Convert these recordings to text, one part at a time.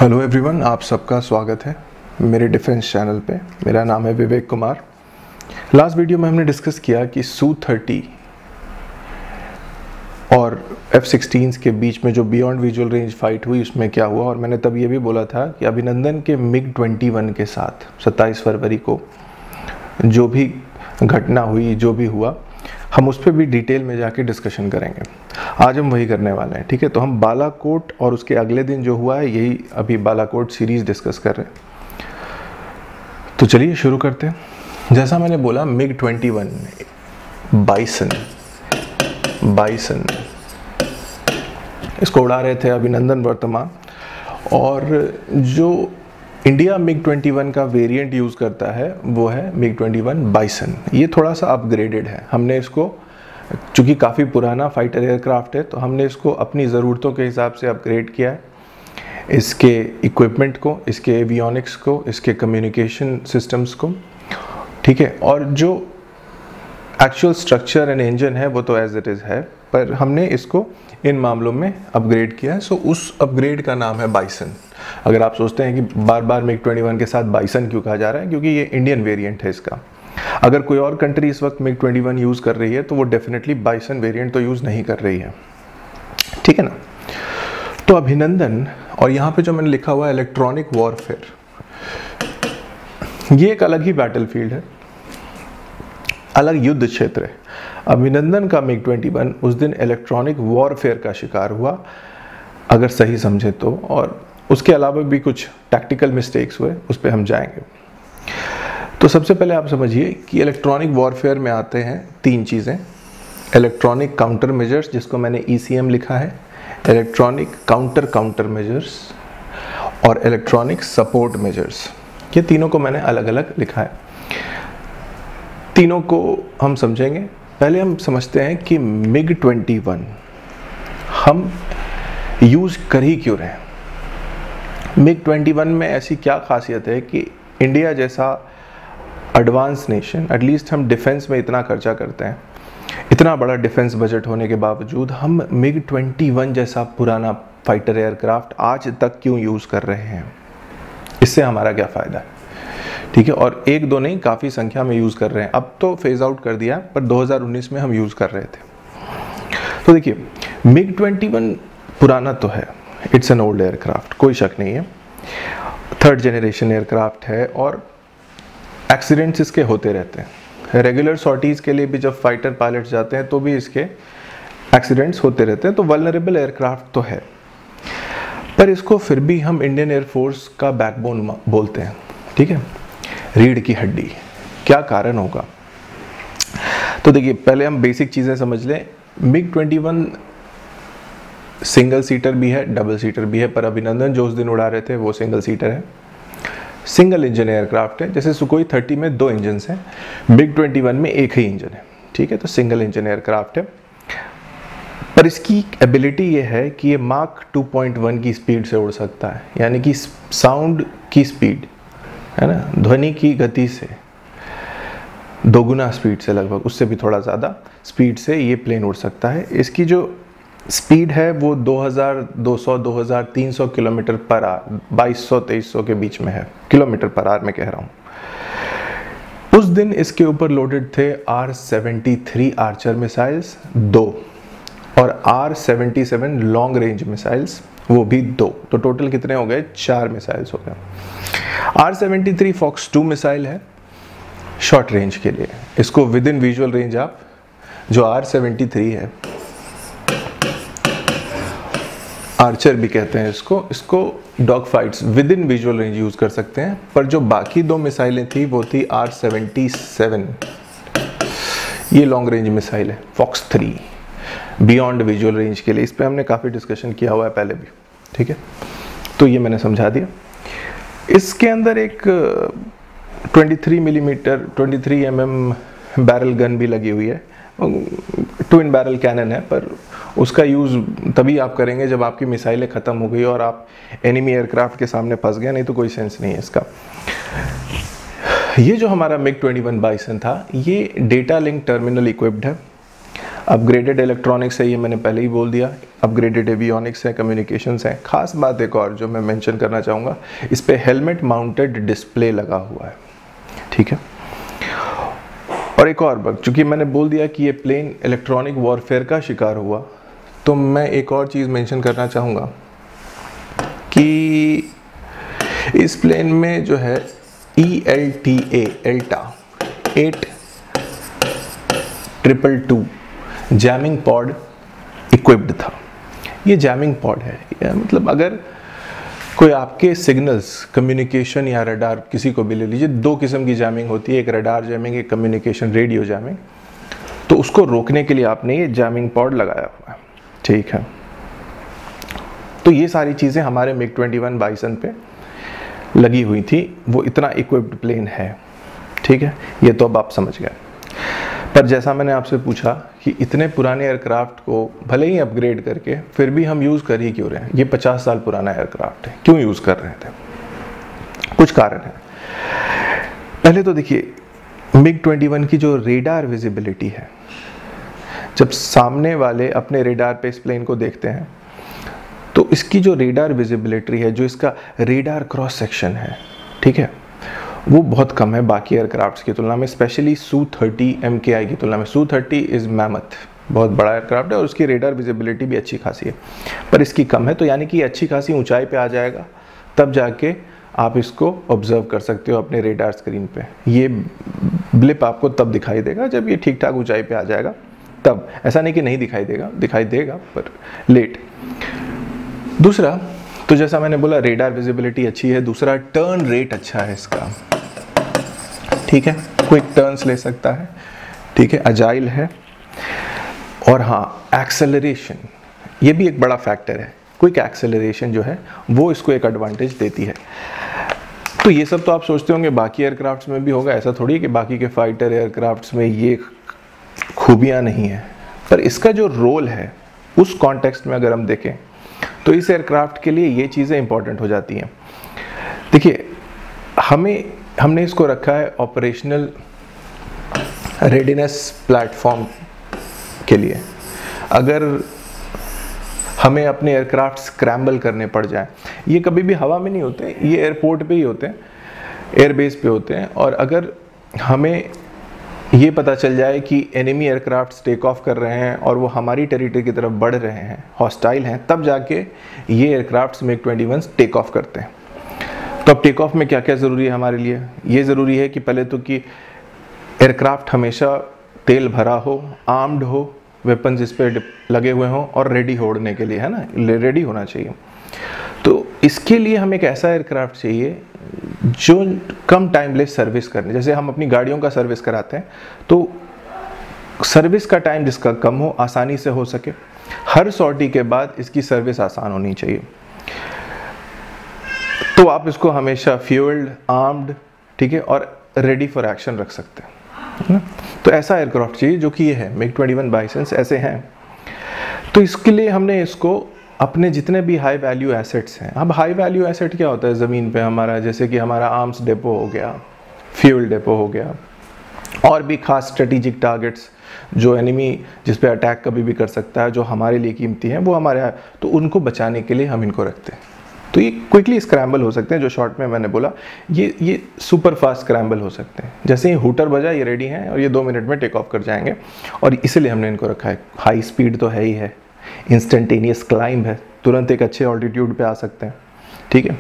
Hello everyone, आप सबका स्वागत है मेरे डिफेंस चैनल पे। मेरा नाम है विवेक कुमार। लास्ट वीडियो में हमने डिस्कस किया कि Su-30 और F-16 के बीच में जो बियॉन्ड विजुअल रेंज फाइट हुई उसमें क्या हुआ, और मैंने तब ये भी बोला था कि अभिनंदन के MiG-21 के साथ 27 फरवरी को जो भी घटना हुई, जो भी हुआ, हम उस पर भी डिटेल में जाके डिस्कशन करेंगे। आज हम वही करने वाले हैं, ठीक है। तो हम बालाकोट और उसके अगले दिन जो हुआ है, यही अभी बालाकोट सीरीज डिस्कस कर रहे हैं। तो चलिए शुरू करते हैं। जैसा मैंने बोला, MiG-21 बाइसन इसको उड़ा रहे थे अभिनंदन वर्तमान, और जो इंडिया MiG-21 का वेरिएंट यूज़ करता है वो है MiG-21 बाइसन। ये थोड़ा सा अपग्रेडेड है। हमने इसको, चूँकि काफ़ी पुराना फाइटर एयरक्राफ्ट है, तो हमने इसको अपनी ज़रूरतों के हिसाब से अपग्रेड किया है। इसके इक्विपमेंट को, इसके एवियोनिक्स को, इसके कम्युनिकेशन सिस्टम्स को, ठीक है। और जो एक्चुअल स्ट्रक्चर एंड इंजन है वो तो एज इट इज़ है, पर हमने इसको इन मामलों में अपग्रेड किया है। सो उस अपग्रेड का नाम है बाइसन। अगर आप सोचते हैं कि बार बार MiG-21 के साथ बाइसन क्यों कहा जा रहा है, क्योंकि ये इंडियन वेरिएंट है इसका। अगर कोई और कंट्री इस वक्त MiG-21 यूज़ कर रही है तो वो डेफिनेटली बाइसन वेरिएंट तो यूज़ नहीं कर रही है, ठीक है ना। तो अभिनंदन, और यहाँ पे जो मैंने लिखा हुआ है इलेक्ट्रॉनिक वॉरफेयर, ये एक अलग ही बैटलफील्ड है, अलग युद्ध क्षेत्र है। अभिनंदन का MiG-21 उस दिन इलेक्ट्रॉनिक वॉरफेयर का शिकार हुआ, अगर सही समझे तो, और उसके अलावा भी कुछ टैक्टिकल मिस्टेक्स हुए, उस पर हम जाएंगे। तो सबसे पहले आप समझिए कि इलेक्ट्रॉनिक वॉरफेयर में आते हैं तीन चीज़ें: इलेक्ट्रॉनिक काउंटर मेजर्स, जिसको मैंने ECM लिखा है, इलेक्ट्रॉनिक काउंटर मेजर्स, और इलेक्ट्रॉनिक सपोर्ट मेजर्स। ये तीनों को मैंने अलग अलग लिखा है। तीनों को हम समझेंगे। पहले हम समझते हैं कि MiG-21 हम यूज़ कर ही क्यों रहे हैं। MiG-21 में ऐसी क्या खासियत है कि इंडिया जैसा एडवांस नेशन, एटलीस्ट हम डिफेंस में इतना खर्चा करते हैं, इतना बड़ा डिफेंस बजट होने के बावजूद हम MiG-21 जैसा पुराना फाइटर एयरक्राफ्ट आज तक क्यों यूज़ कर रहे हैं। इससे हमारा क्या फ़ायदा है, ठीक है। और एक दो नहीं, काफ़ी संख्या में यूज़ कर रहे हैं। अब तो फेज आउट कर दिया, पर 2019 में हम यूज़ कर रहे थे। तो देखिए, MiG-21 पुराना तो है, इट्स एन ओल्ड एयरक्राफ्ट, कोई शक नहीं है। थर्ड जनरेशन एयरक्राफ्ट है, और एक्सीडेंट्स इसके होते रहते हैं। रेगुलर सॉर्टीज़ के लिए भी जब फाइटर पायलट्स जाते हैं तो भी इसके एक्सीडेंट्स होते रहते हैं। तो वल्नरेबल एयरक्राफ्ट तो है, पर इसको फिर भी हम इंडियन एयरफोर्स का बैकबोन बोलते हैं, ठीक है, रीढ़ की हड्डी। क्या कारण होगा? तो देखिए, पहले हम बेसिक चीज़ें समझ लें। MiG-21 सिंगल सीटर भी है, डबल सीटर भी है, पर अभिनंदन जो उस दिन उड़ा रहे थे वो सिंगल सीटर है, सिंगल इंजन एयरक्राफ्ट है। जैसे Sukhoi 30 में 2 इंजन हैं, MiG-21 में एक ही इंजन है, ठीक है। तो सिंगल इंजन एयरक्राफ्ट है, पर इसकी एबिलिटी ये है कि ये Mach 2.1 की स्पीड से उड़ सकता है, यानी कि साउंड की स्पीड है ना, ध्वनि की गति से दोगुना स्पीड से, लगभग उससे भी थोड़ा ज़्यादा स्पीड से ये प्लेन उड़ सकता है। इसकी जो स्पीड है वो 2200-2300 किलोमीटर पर आवर, 2200-2300 के बीच में है, किलोमीटर पर आवर में कह रहा हूँ। उस दिन इसके ऊपर लोडेड थे R-73 आर्चर मिसाइल्स 2, और R-77 लॉन्ग रेंज मिसाइल्स, वो भी 2। तो टोटल कितने हो गए? 4 मिसाइल्स हो गए। R-73 Fox 2 मिसाइल है शॉर्ट रेंज के लिए। इसको विद इन विजुअल रेंज आप, जो R-73 है, आर्चर भी कहते हैं इसको dog fights with in visual range use कर सकते हैं। पर जो बाकी 2 मिसाइलें थी वो थी R-77, ये लॉन्ग रेंज मिसाइल है, Fox 3 बियॉन्ड विजुअल रेंज के लिए। इस पर हमने काफ़ी डिस्कशन किया हुआ है पहले भी, ठीक है। तो ये मैंने समझा दिया। इसके अंदर एक 23 mm बैरल गन भी लगी हुई है, ट्विन बैरल कैनन है, पर उसका यूज़ तभी आप करेंगे जब आपकी मिसाइलें ख़त्म हो गई और आप एनिमी एयरक्राफ्ट के सामने फंस गए, नहीं तो कोई सेंस नहीं है इसका। ये जो हमारा MiG-21 बाइसन था, ये डेटा लिंक टर्मिनल इक्विप्ड है। अपग्रेडेड इलेक्ट्रॉनिक्स है, ये मैंने पहले ही बोल दिया, अपग्रेडेड एवियोनिक्स है, कम्युनिकेशंस है। खास बात एक और जो मैं मेंशन करना चाहूँगा, इस पे हेलमेट माउंटेड डिस्प्ले लगा हुआ है, ठीक है। और एक और बात, चूँकि मैंने बोल दिया कि ये प्लेन इलेक्ट्रॉनिक वॉरफेयर का शिकार हुआ, तो मैं एक और चीज़ मेंशन करना चाहूँगा कि इस प्लेन में जो है ELTA 8222 जैमिंग पॉड इक्विप्ड था। ये जैमिंग पॉड है, मतलब अगर कोई आपके सिग्नल्स, कम्युनिकेशन या रडार, किसी को भी ले लीजिए, दो किस्म की जैमिंग होती है, एक रडार जैमिंग, एक कम्युनिकेशन रेडियो जैमिंग, तो उसको रोकने के लिए आपने ये जैमिंग पॉड लगाया हुआ है, ठीक है। तो ये सारी चीज़ें हमारे MiG-21 बाइसन पे लगी हुई थी, वो इतना इक्विप्ड प्लेन है, ठीक है। ये तो अब आप समझ गए। पर जैसा मैंने आपसे पूछा कि इतने पुराने एयरक्राफ्ट को भले ही अपग्रेड करके फिर भी हम यूज़ कर ही क्यों रहे हैं, ये 50 साल पुराना एयरक्राफ्ट है, क्यों यूज़ कर रहे थे? कुछ कारण है। पहले तो देखिए, MiG-21 की जो रेडार विजिबिलिटी है, जब सामने वाले अपने रेडार पे इस प्लेन को देखते हैं तो इसकी जो रेडार विजिबिलिटी है, जो इसका रेडार क्रॉस सेक्शन है, ठीक है, वो बहुत कम है बाकी एयरक्राफ्ट्स की तुलना में, स्पेशली Su-30 MKI की तुलना में। Su-30 इज़ मैमथ, बहुत बड़ा एयरक्राफ्ट है और उसकी रेडार विजिबिलिटी भी अच्छी खासी है, पर इसकी कम है। तो यानी कि अच्छी खासी ऊंचाई पे आ जाएगा, तब जाके आप इसको ऑब्जर्व कर सकते हो अपने रेडार स्क्रीन पे। ये ब्लिप आपको तब दिखाई देगा जब ये ठीक ठाक ऊंचाई पे आ जाएगा, तब। ऐसा नहीं कि नहीं दिखाई देगा, दिखाई देगा पर लेट। दूसरा, तो जैसा मैंने बोला, रेडार विजिबिलिटी अच्छी है। दूसरा, टर्न रेट अच्छा है इसका, ठीक है, क्विक टर्न्स ले सकता है, ठीक है, अजाइल है। और हाँ, एक्सेलरेशन, ये भी एक बड़ा फैक्टर है। क्विक एक्सेलरेशन जो है वो इसको एक एडवांटेज देती है। तो ये सब तो आप सोचते होंगे बाकी एयरक्राफ्ट्स में भी होगा, ऐसा थोड़ी है कि बाकी के फाइटर एयरक्राफ्ट्स में ये खूबियाँ नहीं है, पर इसका जो रोल है उस कॉन्टेक्स्ट में अगर हम देखें तो इस एयरक्राफ्ट के लिए ये चीज़ें इंपॉर्टेंट हो जाती हैं। देखिए, हमने इसको रखा है ऑपरेशनल रेडीनेस प्लेटफॉर्म के लिए। अगर हमें अपने एयरक्राफ्ट स्क्रैम्बल करने पड़ जाए, ये कभी भी हवा में नहीं होते, ये एयरपोर्ट पे ही होते हैं, एयरबेस पे होते हैं, और अगर हमें ये पता चल जाए कि एनिमी एयरक्राफ्ट टेक ऑफ कर रहे हैं और वो हमारी टेरिटरी की तरफ बढ़ रहे हैं, हॉस्टाइल हैं, तब जाके ये एयरक्राफ्ट MiG-21 टेक ऑफ करते हैं। तो अब टेक ऑफ में क्या क्या ज़रूरी है हमारे लिए? ये ज़रूरी है कि पहले तो कि एयरक्राफ्ट हमेशा तेल भरा हो, आर्म्ड हो, वेपन्स इस पर लगे हुए हों और रेडी होने के लिए, है ना, रेडी होना चाहिए। तो इसके लिए हमें एक ऐसा एयरक्राफ्ट चाहिए जो कम टाइम ले सर्विस करने। जैसे हम अपनी गाड़ियों का सर्विस कराते हैं, तो सर्विस का टाइम जिसका कम हो, आसानी से हो सके। हर सॉर्टी के बाद इसकी सर्विस आसान होनी चाहिए। तो आप इसको हमेशा फ्यूल्ड, आर्म्ड, ठीक है, और रेडी फॉर एक्शन रख सकते हैं। तो ऐसा एयरक्राफ्ट चाहिए, जो कि ये है MiG-21 बाइसन्स ऐसे हैं। तो इसके लिए हमने इसको अपने जितने भी हाई वैल्यू एसेट्स हैं, अब हाई वैल्यू एसेट क्या होता है ज़मीन पे हमारा, जैसे कि हमारा आर्म्स डेपो हो गया, फ्यूल डेपो हो गया, और भी खास स्ट्रेटेजिक टारगेट्स जो एनिमी जिस पे अटैक कभी भी कर सकता है, जो हमारे लिए कीमती हैं, वो हमारे, तो उनको बचाने के लिए हम इनको रखते हैं। तो ये क्विकली स्क्रैम्बल हो सकते हैं, जो शॉर्ट में मैंने बोला, ये सुपर फास्ट स्क्रैम्बल हो सकते हैं। जैसे ही हुटर बजा, ये रेडी हैं और ये 2 मिनट में टेक ऑफ कर जाएंगे, और इसीलिए हमने इनको रखा है। हाई स्पीड तो है ही है, इंस्टेंटेनियस क्लाइंब है, तुरंत एक अच्छे ऑल्टीट्यूड पे आ सकते हैं, ठीक है।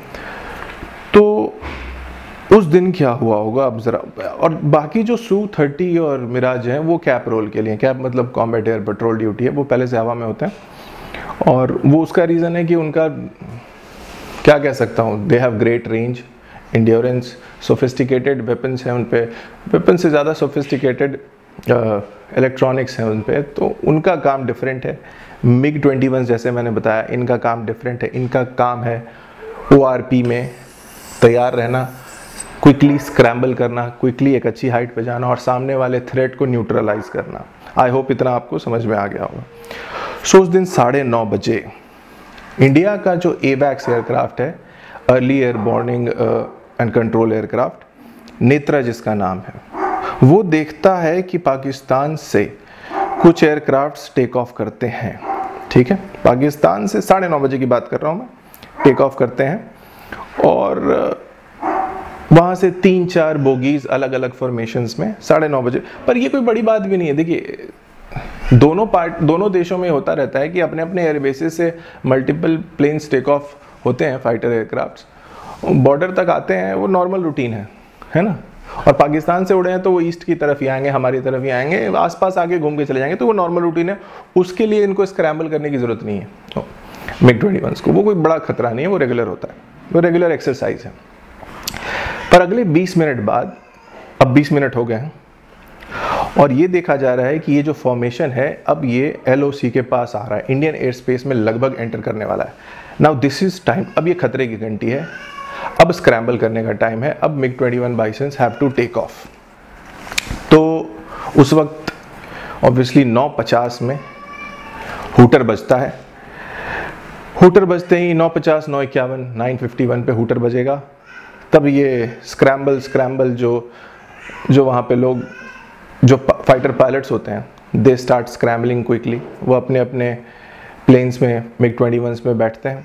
तो उस दिन क्या हुआ होगा अब ज़रा, और बाकी जो Su-30 और मिराज हैं वो कैप रोल के लिए, कैप मतलब कॉम्बैट एयर पेट्रोल ड्यूटी है, वो पहले से हवा में होते हैं, और वो उसका रीज़न है कि उनका, क्या कह सकता हूँ, they have great range, endurance, sophisticated weapons हैं उन पे, वेपन से ज़्यादा सोफिस्टिकेटेड इलेक्ट्रॉनिक्स हैं उन पे, तो उनका काम डिफरेंट है। MiG-21 जैसे मैंने बताया, इनका काम डिफरेंट है। इनका काम है ORP में तैयार रहना, क्विकली स्क्रैम्बल करना, क्विकली एक अच्छी हाइट पे जाना और सामने वाले थ्रेट को न्यूट्रलाइज करना। आई होप इतना आपको समझ में आ गया होगा। सो उस दिन 9:30 बजे इंडिया का जो AWACS एयरक्राफ्ट है, early air warning and control aircraft, Netra जिसका नाम है, वो देखता है कि पाकिस्तान से कुछ एयरक्राफ्ट्स टेक ऑफ करते हैं, ठीक है। पाकिस्तान से 9:30 बजे की बात कर रहा हूँ मैं, टेक ऑफ करते हैं और वहाँ से 3-4 बोगीज अलग अलग फॉर्मेशंस में 9:30 बजे। पर ये कोई बड़ी बात भी नहीं है। देखिए दोनों देशों में होता रहता है कि अपने अपने एयरबेसेस से मल्टीपल प्लेन्स टेक ऑफ होते हैं, फाइटर एयरक्राफ्ट्स बॉर्डर तक आते हैं, वो नॉर्मल रूटीन है ना। और पाकिस्तान से उड़े हैं तो वो ईस्ट की तरफ ही आएंगे, हमारी तरफ ही आएंगे, आसपास आके घूम के चले जाएंगे, तो वो नॉर्मल रूटीन है। उसके लिए इनको स्क्रैम्बल करने की ज़रूरत नहीं है तो MiG-21 को, वो कोई बड़ा खतरा नहीं है, वो रेगुलर होता है, वो रेगुलर एक्सरसाइज है। पर अगले 20 मिनट बाद, अब 20 मिनट हो गए हैं और ये देखा जा रहा है कि ये जो फॉर्मेशन है अब ये LOC के पास आ रहा है, इंडियन एयर स्पेस में लगभग एंटर करने वाला है। नाउ दिस इज टाइम, अब ये खतरे की घंटी है, अब स्क्रैम्बल करने का टाइम है, अब MiG-21 bisons have to take off. तो उस वक्त ऑब्वियसली 9:50 में हूटर बजता है। हूटर बजते ही 9:50, 9:51, 9:51 पे हूटर बजेगा। तब ये स्क्रैम्बल जो वहाँ पे लोग जो फाइटर पायलट्स होते हैं दे स्टार्ट स्क्रैम्बलिंग क्विकली। वो अपने अपने प्लेन्स में MiG-21 में बैठते हैं,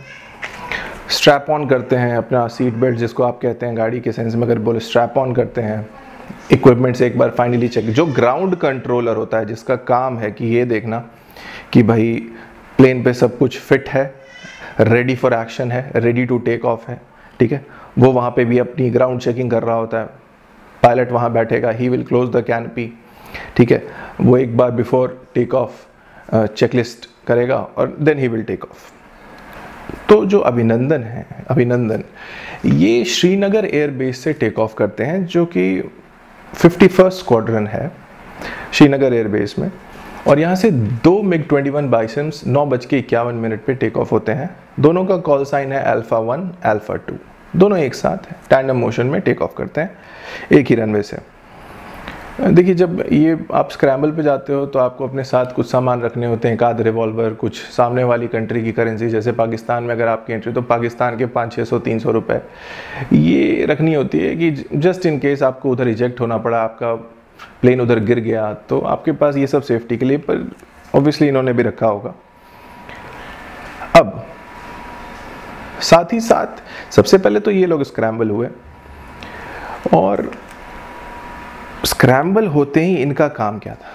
स्ट्रैप ऑन करते हैं अपना सीट बेल्ट, जिसको आप कहते हैं गाड़ी के सेंस में अगर बोले, स्ट्रैप ऑन करते हैं, इक्विपमेंट से एक बार फाइनली चेक। जो ग्राउंड कंट्रोलर होता है जिसका काम है कि ये देखना कि भाई प्लेन पे सब कुछ फिट है, रेडी फॉर एक्शन है, रेडी टू टेक ऑफ है, ठीक है, वो वहाँ पे भी अपनी ग्राउंड चेकिंग कर रहा होता है। पायलट वहाँ बैठेगा, he will close the canopy, ठीक है, वो एक बार बिफोर टेक ऑफ चेकलिस्ट करेगा और then he will take off. तो जो अभिनंदन ये श्रीनगर एयरबेस से टेक ऑफ करते हैं, जो कि 51st स्क्वाड्रन है श्रीनगर एयरबेस में, और यहाँ से 2 MiG-21 बाइसन्स 9:51 पे टेक ऑफ होते हैं। दोनों का कॉल साइन है Alpha 1, Alpha 2, दोनों एक साथ है, टैंडम मोशन में टेक ऑफ करते हैं एक ही रनवे से। देखिए जब ये आप स्क्रैम्बल पे जाते हो तो आपको अपने साथ कुछ सामान रखने होते हैं, एक आध रिवॉल्वर, कुछ सामने वाली कंट्री की करेंसी, जैसे पाकिस्तान में अगर आपकी एंट्री तो पाकिस्तान के 500-600-300 रुपए ये रखनी होती है कि जस्ट इन केस आपको उधर रिजेक्ट होना पड़ा, आपका प्लेन उधर गिर गया तो आपके पास ये सब सेफ्टी के लिए, पर ऑब्वियसली इन्होंने भी रखा होगा। अब साथ ही साथ सबसे पहले तो ये लोग स्क्रैम्बल हुए और स्क्रैम्बल होते ही इनका काम क्या था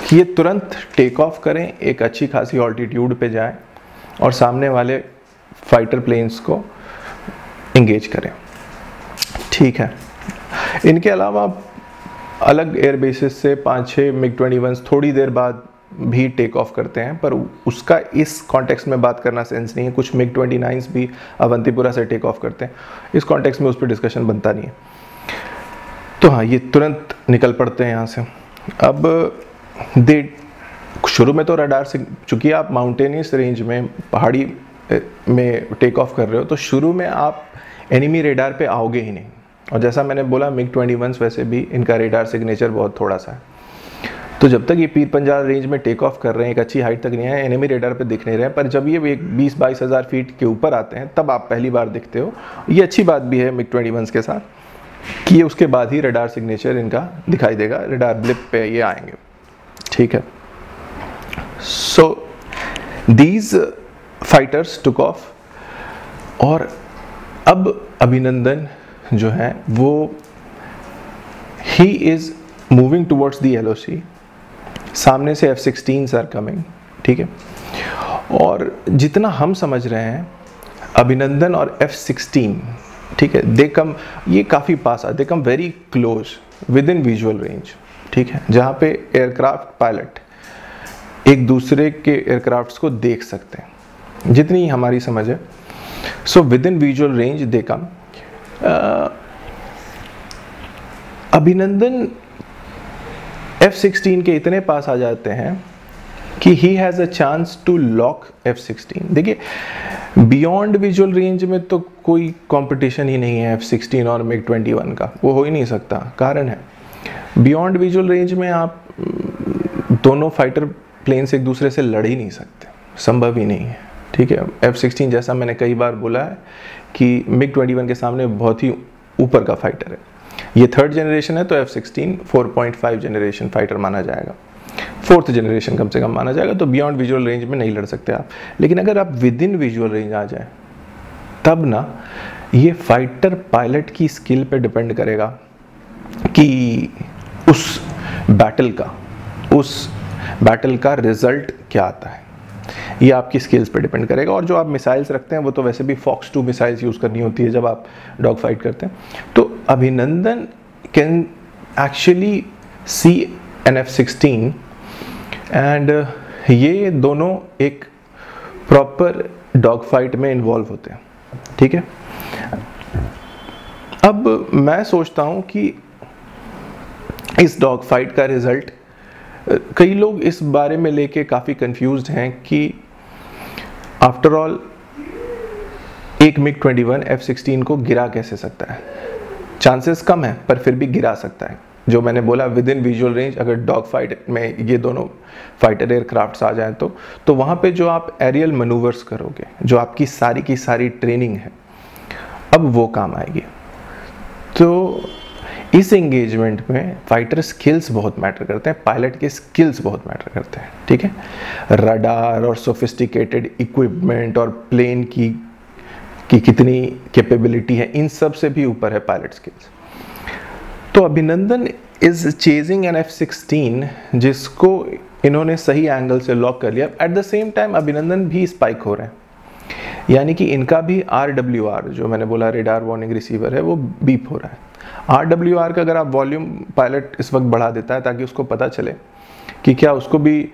कि ये तुरंत टेक ऑफ करें, एक अच्छी खासी ऑल्टीट्यूड पे जाएं और सामने वाले फाइटर प्लेन्स को इंगेज करें, ठीक है। इनके अलावा अलग एयरबेसेस से 5-6 MiG-21 थोड़ी देर बाद भी टेक ऑफ करते हैं, पर उसका इस कॉन्टेक्स्ट में बात करना सेंस नहीं है। कुछ MiG-29 भी अवंतीपुरा से टेक ऑफ करते हैं, इस कॉन्टेक्स्ट में उस पर डिस्कशन बनता नहीं है। तो हाँ, ये तुरंत निकल पड़ते हैं यहाँ से। अब शुरू में तो रडार से, चूँकि आप माउंटेनियस रेंज में, पहाड़ी में टेक ऑफ कर रहे हो, तो शुरू में आप एनिमी रेडार पे आओगे ही नहीं। और जैसा मैंने बोला MiG-21 वैसे भी इनका रेडार सिग्नेचर बहुत थोड़ा सा है, तो जब तक ये पीर पंजाल रेंज में टेक ऑफ कर रहे हैं, एक अच्छी हाइट तक नहीं है, एनिमी रेडार पे दिख नहीं रहे हैं। पर जब ये एक 20-22 हज़ार फीट के ऊपर आते हैं तब आप पहली बार दिखते हो। ये अच्छी बात भी है MiG-21 के साथ कि ये उसके बाद ही रडार सिग्नेचर इनका दिखाई देगा, रडार ब्लिप पे ये आएंगे, ठीक है। So these fighters took off और अब अभिनंदन जो है वो he is moving towards the LOC। सामने से F-16s आर कमिंग, ठीक है। और जितना हम समझ रहे हैं अभिनंदन और F-16, ठीक है, दे कम, ये काफ़ी पास आ, they come very close within visual range, ठीक है, जहाँ पे एयरक्राफ्ट पायलट एक दूसरे के एयरक्राफ्ट्स को देख सकते हैं, जितनी हमारी समझ है। So within visual range they come. Abhinandan F-16 के इतने पास आ जाते हैं कि he has a chance to lock F-16। देखिए बियॉन्ड विजुअल रेंज में तो कोई कंपटीशन ही नहीं है F-16 और MiG-21 का, वो हो ही नहीं सकता। कारण है बियॉन्ड विजुअल रेंज में आप दोनों फाइटर प्लेन्स एक दूसरे से लड़ ही नहीं सकते, संभव ही नहीं है, ठीक है। F-16 जैसा मैंने कई बार बोला है कि MiG-21 के सामने बहुत ही ऊपर का फाइटर है। ये 3rd जनरेशन है तो F-16 4.5 जनरेशन फाइटर माना जाएगा। 4th जनरेशन कम से कम माना जाएगा, तो बियॉन्ड विजुअल रेंज में नहीं लड़ सकते आप। लेकिन अगर आप विद इन विजुअल रेंज आ जाए तब ना ये फाइटर पायलट की स्किल पे डिपेंड करेगा कि उस बैटल का रिजल्ट क्या आता है। ये आपकी स्किल्स पे डिपेंड करेगा। और जो आप मिसाइल्स रखते हैं वो तो वैसे भी फॉक्स 2 मिसाइल्स यूज़ करनी होती है जब आप डॉग फाइट करते हैं। तो Abhinandan can actually see an F-16 and ये दोनों एक प्रॉपर डॉग फाइट में इन्वॉल्व होते हैं, ठीक है। अब मैं सोचता हूँ कि इस डॉग फाइट का रिजल्ट, कई लोग इस बारे में लेके काफ़ी कंफ्यूज्ड हैं कि आफ्टर ऑल एक MiG-21 F-16 को गिरा कैसे सकता है। चांसेस कम है पर फिर भी गिरा सकता है। जो मैंने बोला विद इन विजुअल रेंज, अगर डॉग फाइट में ये दोनों फाइटर एयरक्राफ्ट्स आ जाएं तो वहाँ पे जो आप एरियल मनूवर्स करोगे, जो आपकी सारी की सारी ट्रेनिंग है, अब वो काम आएगी। तो इस एंगेजमेंट में फाइटर स्किल्स बहुत मैटर करते हैं, पायलट के स्किल्स बहुत मैटर करते हैं, ठीक है। रडार और सोफिस्टिकेटेड इक्विपमेंट और प्लेन की कितनी कैपेबिलिटी है, इन सब से भी ऊपर है पायलट स्किल्स। तो अभिनंदन इज चेजिंग एन F-16 जिसको इन्होंने सही एंगल से लॉक कर लिया। एट द सेम टाइम अभिनंदन भी स्पाइक हो रहे हैं, यानी कि इनका भी RWR, जो मैंने बोला रेडार वार्निंग रिसीवर है, वो बीप हो रहा है। RWR का अगर आप वॉल्यूम पायलट इस वक्त बढ़ा देता है ताकि उसको पता चले कि क्या उसको भी,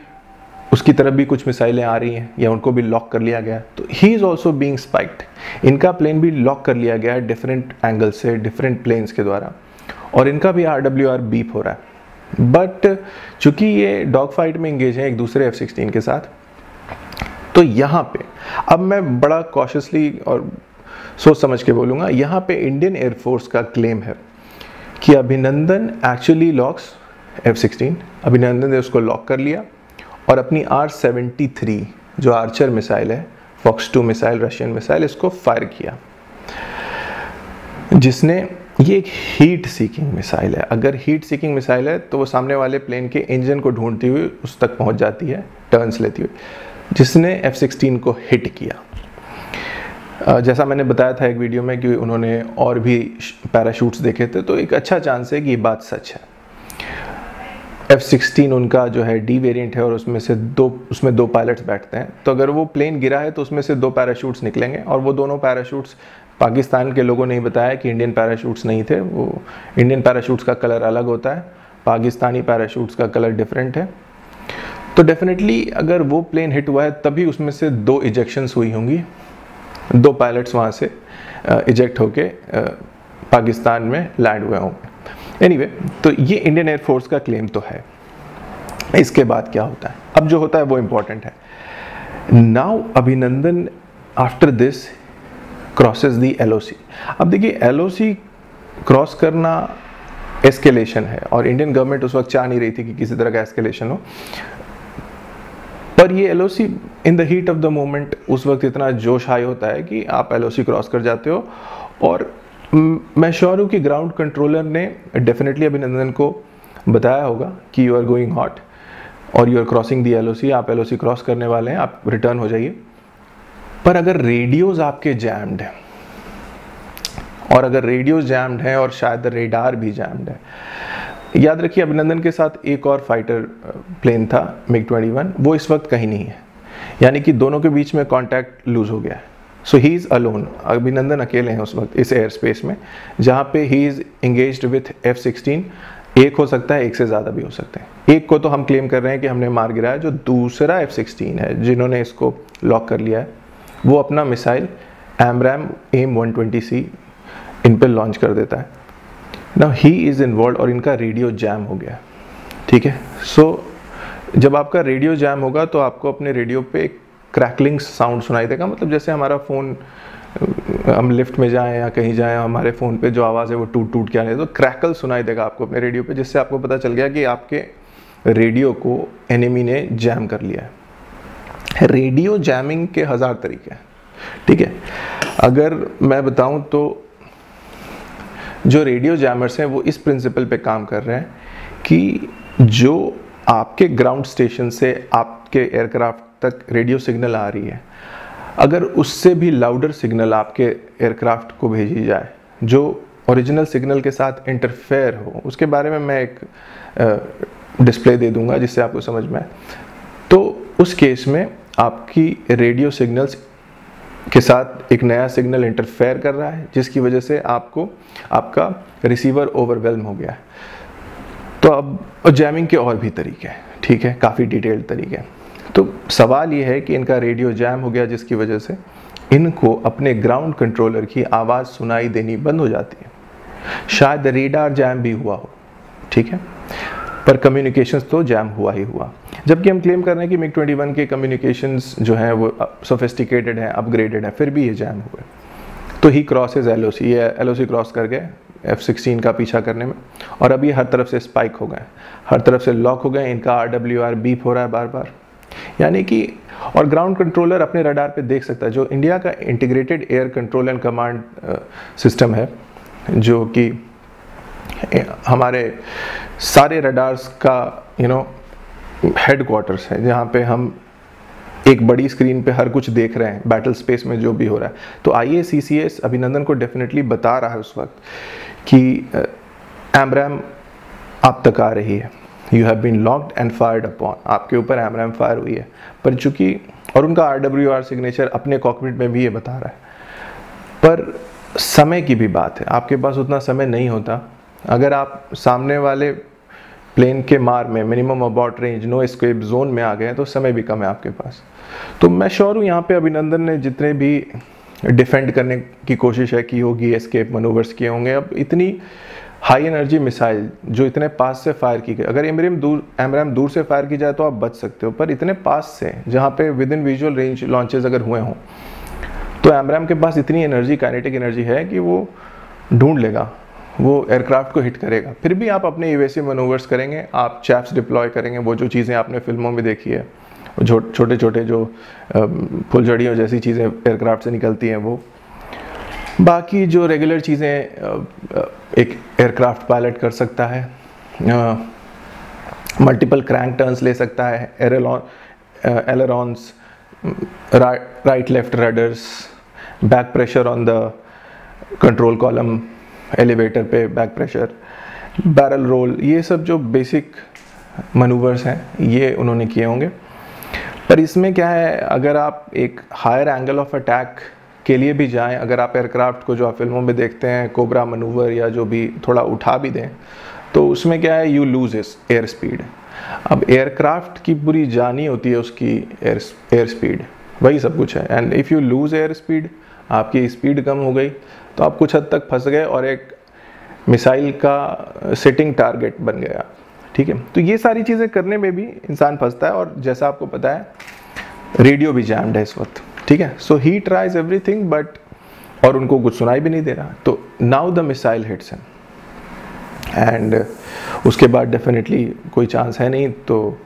उसकी तरफ भी कुछ मिसाइलें आ रही हैं या उनको भी लॉक कर लिया गया, तो he is also being spiked. इनका प्लेन भी लॉक कर लिया गया है डिफरेंट एंगल से, डिफरेंट प्लेन्स के द्वारा, और इनका भी RWR बीप हो रहा है। बट चूंकि ये डॉग फाइट में इंगेज हैं एक दूसरे F-16 के साथ, तो यहाँ पे अब मैं बड़ा कॉशियसली और सोच समझ के बोलूँगा, यहाँ पे इंडियन एयरफोर्स का क्लेम है कि अभिनंदन एक्चुअली लॉक्स F-16, अभिनंदन ने उसको लॉक कर लिया और अपनी R-73 जो आर्चर मिसाइल है, फॉक्स 2 मिसाइल, रशियन मिसाइल, इसको फायर किया, जिसने, ये एक हीट सीकिंग मिसाइल है। अगर हीट सीकिंग मिसाइल है तो वो सामने वाले प्लेन के इंजन को ढूंढती हुई उस तक पहुंच जाती है, टर्न्स लेती हुई, जिसने F-16 को हिट किया। जैसा मैंने बताया था एक वीडियो में कि उन्होंने और भी पैराशूट्स देखे थे, तो एक अच्छा चांस है कि ये बात सच है। F-16 उनका जो है D वेरिएंट है और उसमें दो पायलट्स बैठते हैं, तो अगर वो प्लेन गिरा है तो उसमें से 2 पैराशूट्स निकलेंगे, और वो दोनों पैराशूट्स पाकिस्तान के लोगों ने ही बताया कि इंडियन पैराशूट्स नहीं थे। वो इंडियन पैराशूट्स का कलर अलग होता है, पाकिस्तानी पैराशूट्स का कलर डिफरेंट है। तो डेफिनेटली अगर वो प्लेन हिट हुआ है तभी उसमें से 2 इजेक्शंस हुई होंगी, 2 पायलट्स वहाँ से इजेक्ट होके पाकिस्तान में लैंड हुए होंगे। एनीवे, तो ये इंडियन एयरफोर्स का क्लेम तो है। इसके बाद क्या होता है, अब जो होता है वो इम्पोर्टेंट है। नाउ अभिनंदन after this crosses the LOC। अब देखिए LOC क्रॉस करना एस्केलेशन है, और इंडियन गवर्नमेंट उस वक्त चाह नहीं रही थी कि किसी तरह का एस्केलेशन हो, पर ये LOC in the heat of the moment उस वक्त इतना जोश हाई होता है कि आप LOC क्रॉस कर जाते हो। और मैं श्योर हूँ कि ग्राउंड कंट्रोलर ने डेफिनेटली अभिनंदन को बताया होगा कि यू आर गोइंग हॉट और you are crossing the LOC, आप LOC क्रॉस करने वाले हैं, आप रिटर्न हो जाइए। पर अगर रेडियोज आपके जैम्ड हैं, और अगर रेडियोज जैम्ड हैं और शायद रेडार भी जैम्ड है, याद रखिए अभिनंदन के साथ एक और फाइटर प्लेन था MiG-21, वो इस वक्त कहीं नहीं है, यानी कि दोनों के बीच में कांटेक्ट लूज हो गया है। सो ही इज़ अलोन, अभिनंदन अकेले हैं उस वक्त इस एयर स्पेस में जहाँ पे he is engaged with F-16। एक हो सकता है, एक से ज़्यादा भी हो सकते हैं। एक को तो हम क्लेम कर रहे हैं कि हमने मार गिराया, जो दूसरा F-16 है जिन्होंने इसको लॉक कर लिया है, वो अपना मिसाइल AMRAAM AIM-120C इन पर लॉन्च कर देता है। नाउ ही इज़ इन्वॉल्व और इनका रेडियो जैम हो गया, ठीक है। सो जब आपका रेडियो जैम होगा तो आपको अपने रेडियो पे क्रैकलिंग साउंड सुनाई देगा, मतलब जैसे हमारा फ़ोन, हम लिफ्ट में जाएं या कहीं जाएं, हमारे फ़ोन पे जो आवाज़ है वो टूट टूट के आने, तो क्रैकल सुनाई देगा आपको अपने रेडियो पे, जिससे आपको पता चल गया कि आपके रेडियो को एनिमी ने जैम कर लिया है। रेडियो जैमिंग के 1000 तरीके हैं, ठीक है। अगर मैं बताऊं तो जो रेडियो जैमर्स हैं वो इस प्रिंसिपल पे काम कर रहे हैं कि जो आपके ग्राउंड स्टेशन से आपके एयरक्राफ्ट तक रेडियो सिग्नल आ रही है, अगर उससे भी लाउडर सिग्नल आपके एयरक्राफ्ट को भेजी जाए जो ओरिजिनल सिग्नल के साथ इंटरफेयर हो, उसके बारे में मैं एक डिस्प्ले दे दूंगा जिससे आपको समझ में आए। तो उस केस में आपकी रेडियो सिग्नल्स के साथ एक नया सिग्नल इंटरफेयर कर रहा है, जिसकी वजह से आपका रिसीवर ओवरवेल्म हो गया है। तो अब जैमिंग के और भी तरीके हैं, ठीक है, काफ़ी डिटेल्ड तरीके हैं। तो सवाल ये है कि इनका रेडियो जैम हो गया, जिसकी वजह से इनको अपने ग्राउंड कंट्रोलर की आवाज़ सुनाई देनी बंद हो जाती है। शायद रेडार जैम भी हुआ हो, ठीक है, पर कम्युनिकेशंस तो जैम हुआ ही हुआ। जबकि हम क्लेम कर रहे हैं कि MiG-21 के कम्युनिकेशंस जो हैं वो सोफिस्टिकेटेड हैं, अपग्रेडेड हैं, फिर भी ये जैम हुए। तो ही क्रॉसेज LOC, ये LOC क्रॉस कर गए F-16 का पीछा करने में, और अब ये हर तरफ से स्पाइक हो गए, हर तरफ से लॉक हो गए, इनका RWR बीप हो रहा है बार बार, यानी कि, और ग्राउंड कंट्रोलर अपने रडार पे देख सकता है। जो इंडिया का integrated air control and command system है, जो कि हमारे सारे रडार्स का हेडक्वार्टर्स है, जहाँ पे हम एक बड़ी स्क्रीन पे हर कुछ देख रहे हैं, बैटल स्पेस में जो भी हो रहा है। तो IACCS अभिनंदन को डेफिनेटली बता रहा है उस वक्त कि AMRAAM आप तक आ रही है, you have been locked and fired upon, आपके ऊपर AMRAAM फायर हुई है। पर चूंकि, और उनका RWR सिग्नेचर अपने कॉकपिट में भी ये बता रहा है, पर समय की भी बात है, आपके पास उतना समय नहीं होता। अगर आप सामने वाले प्लेन के मार में, minimum abort range, no escape zone में आ गए तो समय भी कम है आपके पास। तो मैं श्योर हूँ यहाँ पे अभिनंदन ने जितने भी डिफेंड करने की कोशिश है की होगी, एस्केप मनूवर्स किए होंगे। अब इतनी हाई एनर्जी मिसाइल जो इतने पास से फायर की गई, अगर AMRAAM दूर से फायर की जाए तो आप बच सकते हो, पर इतने पास से जहाँ पे with in visual range launches अगर हुए हों, तो AMRAAM के पास इतनी एनर्जी, काइनेटिक एनर्जी है कि वो ढूंढ लेगा, वो एयरक्राफ्ट को हिट करेगा। फिर भी आप अपने इवेसिव मनूवर्स करेंगे, आप चैप्स डिप्लॉय करेंगे, वो जो चीज़ें आपने फिल्मों में देखी है, छोटे छोटे जो फुलझड़ियों जैसी चीज़ें एयरक्राफ्ट से निकलती हैं, वो बाकी जो रेगुलर चीज़ें एक एयरक्राफ्ट पायलट कर सकता है, मल्टीपल क्रैंक टर्न्स ले सकता है, ailerons, right left rudders, back pressure on the control column, elevator पे बैक प्रेशर, बैरल रोल, ये सब जो बेसिक मनूवर्स हैं ये उन्होंने किए होंगे। पर इसमें क्या है, अगर आप एक हायर एंगल ऑफ अटैक के लिए भी जाएं, अगर आप एयरक्राफ्ट को जो आप फिल्मों में देखते हैं कोबरा मनूवर या जो भी थोड़ा उठा भी दें, तो उसमें क्या है, यू लूज एयर स्पीड। अब एयरक्राफ्ट की पूरी जानी होती है उसकी एयर स्पीड, वही सब कुछ है। And if you lose air speed, आपकी स्पीड कम हो गई तो आप कुछ हद तक फंस गए और एक मिसाइल का सिटिंग टारगेट बन गया, ठीक है। तो ये सारी चीज़ें करने में भी इंसान फंसता है, और जैसा आपको पता है रेडियो भी जैम्ड है इस वक्त, ठीक है। सो ही ट्राइज एवरीथिंग बट, और उनको कुछ सुनाई भी नहीं दे रहा। तो now the missile hits him and उसके बाद डेफिनेटली कोई चांस है नहीं। तो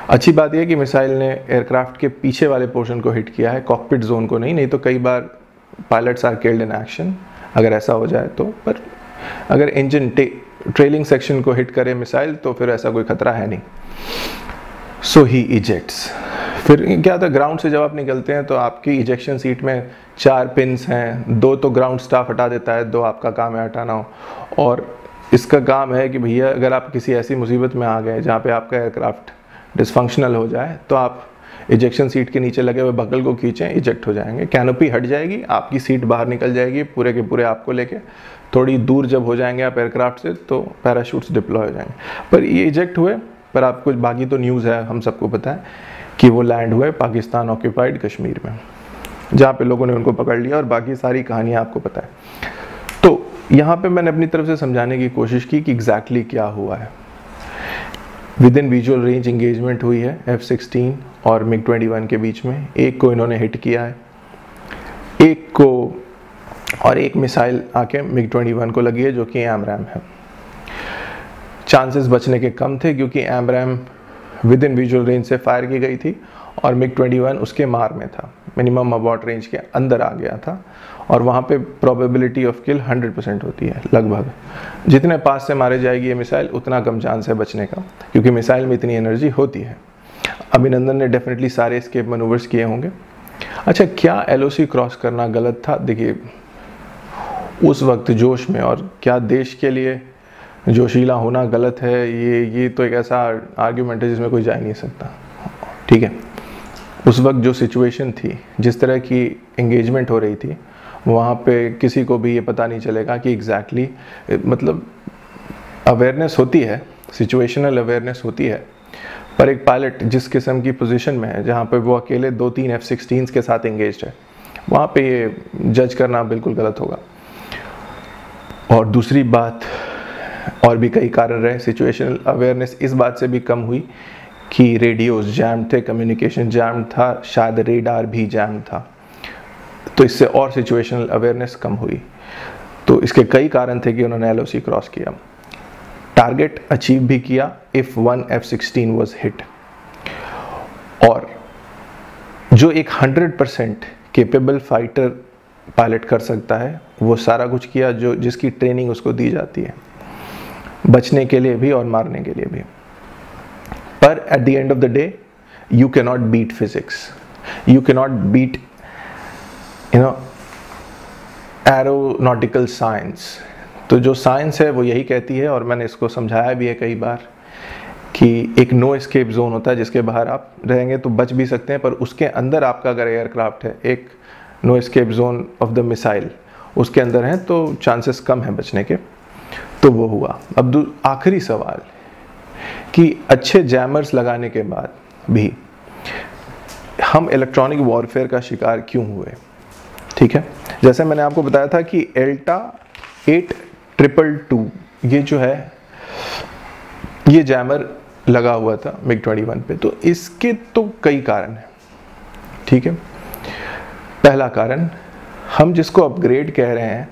अच्छी बात यह कि मिसाइल ने एयरक्राफ्ट के पीछे वाले पोर्शन को हिट किया है, कॉकपिट जोन को नहीं तो कई बार pilots are killed in action अगर ऐसा हो जाए तो। पर अगर इंजन ट्रेलिंग सेक्शन को हिट करे मिसाइल तो फिर ऐसा कोई खतरा है नहीं। So he ejects. फिर क्या होता है, ग्राउंड से जब आप निकलते हैं तो आपकी इजेक्शन सीट में 4 पिन्स हैं, 2 तो ग्राउंड स्टाफ हटा देता है, 2 आपका काम है हटाना हो। और इसका काम है कि भैया अगर आप किसी ऐसी मुसीबत में आ गए जहाँ पे आपका एयरक्राफ्ट डिसफंक्शनल हो जाए तो आप इजेक्शन सीट के नीचे लगे हुए बकल को खींचें, इजेक्ट हो जाएंगे, कैनोपी हट जाएगी, आपकी सीट बाहर निकल जाएगी पूरे के पूरे आपको लेके। थोड़ी दूर जब हो जाएंगे आप एयरक्राफ्ट से तो पैराशूट्स डिप्लॉय हो जाएंगे। पर ये इजेक्ट हुए, पर आपको बाकी तो न्यूज़ है, हम सबको पता है कि वो लैंड हुए पाकिस्तान ऑक्यूपाइड कश्मीर में, जहाँ पे लोगों ने उनको पकड़ लिया, और बाकी सारी कहानियाँ आपको पता है। तो यहाँ पे मैंने अपनी तरफ से समझाने की कोशिश की कि एग्जैक्टली क्या हुआ है। With in visual range engagement हुई है F-16 और MiG-21 के बीच में, एक को इन्होंने हिट किया है, एक को, और एक मिसाइल आके MiG-21 को लगी है जो कि AMRAAM है। चांसेस बचने के कम थे क्योंकि AMRAAM with in visual range से फायर की गई थी और MiG-21 उसके मार में था। मिनिमम अबॉर्ट रेंज के अंदर आ गया था, और वहाँ पे प्रोबेबिलिटी ऑफ किल 100% होती है लगभग। जितने पास से मारे जाएगी ये मिसाइल उतना कम चांस है बचने का, क्योंकि मिसाइल में इतनी एनर्जी होती है। अभिनंदन ने डेफिनेटली सारे एस्केप मैनूवर्स किए होंगे। अच्छा, क्या LOC क्रॉस करना गलत था? देखिए, उस वक्त जोश में, और क्या देश के लिए जोशीला होना गलत है, ये तो एक ऐसा आर्ग्यूमेंट है जिसमें कोई जा ही नहीं सकता। ठीक है, उस वक्त जो सिचुएशन थी, जिस तरह की एंगेजमेंट हो रही थी, वहाँ पे किसी को भी ये पता नहीं चलेगा कि एग्जैक्टली मतलब अवेयरनेस होती है, सिचुएशनल अवेयरनेस होती है, पर एक पायलट जिस किस्म की पोजीशन में है, जहाँ पे वो अकेले 2-3 F-16s के साथ एंगेज्ड है, वहाँ पे ये जज करना बिल्कुल गलत होगा। और दूसरी बात, और भी कई कारण रहे, सिचुएशनल अवेयरनेस इस बात से भी कम हुई कि रेडियोज जैम थे, कम्युनिकेशन जैम था, शायद रेडार भी जैम था, तो इससे और सिचुएशनल अवेयरनेस कम हुई। तो इसके कई कारण थे कि उन्होंने LOC क्रॉस किया। टारगेट अचीव भी किया इफ 1 F-16 वाज हिट, और जो एक 100% केपेबल फाइटर पायलट कर सकता है वो सारा कुछ किया, जो जिसकी ट्रेनिंग उसको दी जाती है, बचने के लिए भी और मारने के लिए भी। पर at the end of the day you can not beat physics, you can not beat aeronautical science. तो जो साइंस है वो यही कहती है, और मैंने इसको समझाया भी है कई बार, कि एक नो एस्केप जोन होता है जिसके बाहर आप रहेंगे तो बच भी सकते हैं, पर उसके अंदर आपका अगर एयरक्राफ्ट है, एक no escape zone of the missile उसके अंदर है, तो चांसेस कम है बचने के। तो वो हुआ। अब आखिरी सवाल कि अच्छे जैमर्स लगाने के बाद भी हम इलेक्ट्रॉनिक वॉरफेयर का शिकार क्यों हुए? ठीक है, जैसे मैंने आपको बताया था कि एल्टा 8222 ये जो है, ये जैमर लगा हुआ था MiG-21 पे, तो इसके तो कई कारण हैं। ठीक है, पहला कारण, हम जिसको अपग्रेड कह रहे हैं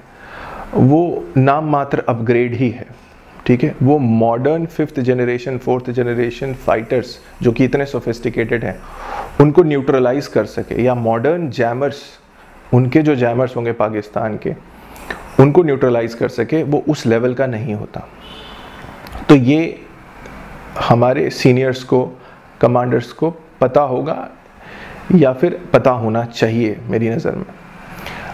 वो नाम मात्र अपग्रेड ही है। ठीक है, वो modern 5th generation 4th generation fighters जो कि इतने सोफिस्टिकेटेड हैं उनको न्यूट्रलाइज कर सके, या मॉडर्न जैमर्स, उनके जो जैमर्स होंगे पाकिस्तान के, उनको न्यूट्रलाइज कर सके, वो उस लेवल का नहीं होता। तो ये हमारे सीनियर्स को, कमांडर्स को पता होगा, या फिर पता होना चाहिए मेरी नज़र में।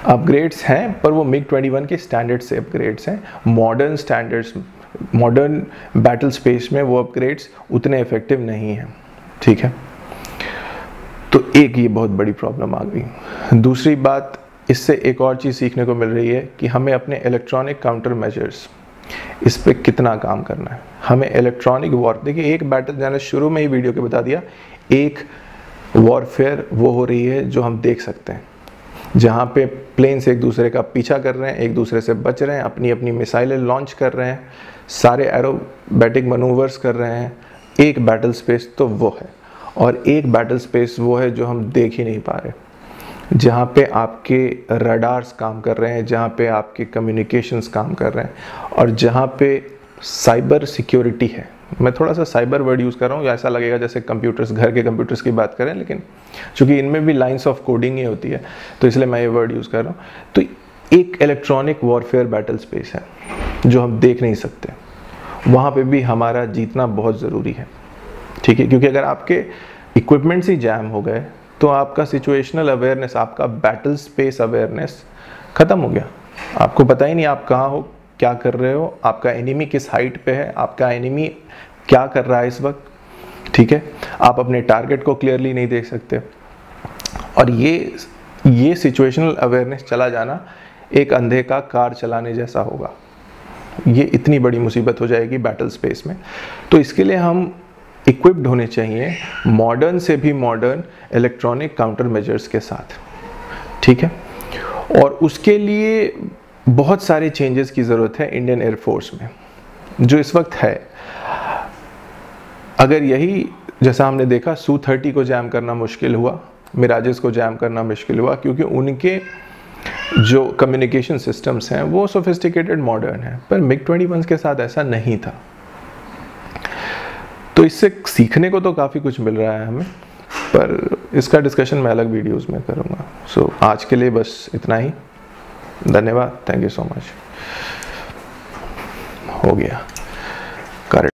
अपग्रेड्स हैं, पर वो MiG-21 के स्टैंडर्ड से अपग्रेड्स हैं। Modern standards, modern battle space में वो अपग्रेड्स उतने इफेक्टिव नहीं हैं। ठीक है, तो एक ये बहुत बड़ी प्रॉब्लम आ गई। दूसरी बात, इससे एक और चीज़ सीखने को मिल रही है कि हमें अपने इलेक्ट्रॉनिक काउंटर मेजर्स, इस पे कितना काम करना है। हमें इलेक्ट्रॉनिक वॉर, देखिए एक बैटल, मैंने शुरू में ही वीडियो के बता दिया, एक वॉरफेयर वो हो रही है जो हम देख सकते हैं, जहाँ पे प्लेन्स एक दूसरे का पीछा कर रहे हैं, एक दूसरे से बच रहे हैं, अपनी अपनी मिसाइलें लॉन्च कर रहे हैं, सारे एरोबैटिक मनूवर्स कर रहे हैं। एक बैटल स्पेस तो वो है, और एक बैटल स्पेस वो है जो हम देख ही नहीं पा रहे, जहाँ पे आपके रडार्स काम कर रहे हैं, जहाँ पे आपके कम्युनिकेशंस काम कर रहे हैं, और जहाँ पे साइबर सिक्योरिटी है। मैं थोड़ा सा साइबर वर्ड यूज़ कर रहा हूँ, ऐसा लगेगा जैसे कंप्यूटर्स, घर के कंप्यूटर्स की बात करें, लेकिन चूँकि इनमें भी लाइंस ऑफ कोडिंग ही होती है तो इसलिए मैं ये वर्ड यूज़ कर रहा हूँ। तो एक इलेक्ट्रॉनिक वॉरफेयर बैटल स्पेस है जो हम देख नहीं सकते, वहाँ पे भी हमारा जीतना बहुत ज़रूरी है। ठीक है, क्योंकि अगर आपके इक्विपमेंट्स ही जैम हो गए तो आपका सिचुएशनल अवेयरनेस, आपका बैटल स्पेस अवेयरनेस ख़त्म हो गया। आपको पता ही नहीं आप कहाँ हो, क्या कर रहे हो, आपका एनिमी किस हाइट पे है, आपका एनिमी क्या कर रहा है इस वक्त। ठीक है, आप अपने टारगेट को क्लियरली नहीं देख सकते, और ये सिचुएशनल अवेयरनेस चला जाना एक अंधे का कार चलाने जैसा होगा। ये इतनी बड़ी मुसीबत हो जाएगी बैटल स्पेस में। तो इसके लिए हम इक्विप्ड होने चाहिए मॉडर्न से भी मॉडर्न इलेक्ट्रॉनिक काउंटर मेजर्स के साथ। ठीक है, और उसके लिए बहुत सारे चेंजेस की ज़रूरत है इंडियन एयरफोर्स में, जो इस वक्त है। अगर यही, जैसा हमने देखा, Su-30 को जैम करना मुश्किल हुआ, मिराजेस को जैम करना मुश्किल हुआ, क्योंकि उनके जो कम्युनिकेशन सिस्टम्स हैं वो सोफिस्टिकेटेड मॉडर्न हैं, पर MiG-21 के साथ ऐसा नहीं था। तो इससे सीखने को तो काफ़ी कुछ मिल रहा है हमें, पर इसका डिस्कशन मैं अलग वीडियोस में करूँगा। सो आज के लिए बस इतना ही। धन्यवाद, थैंक यू सो मच। हो गया।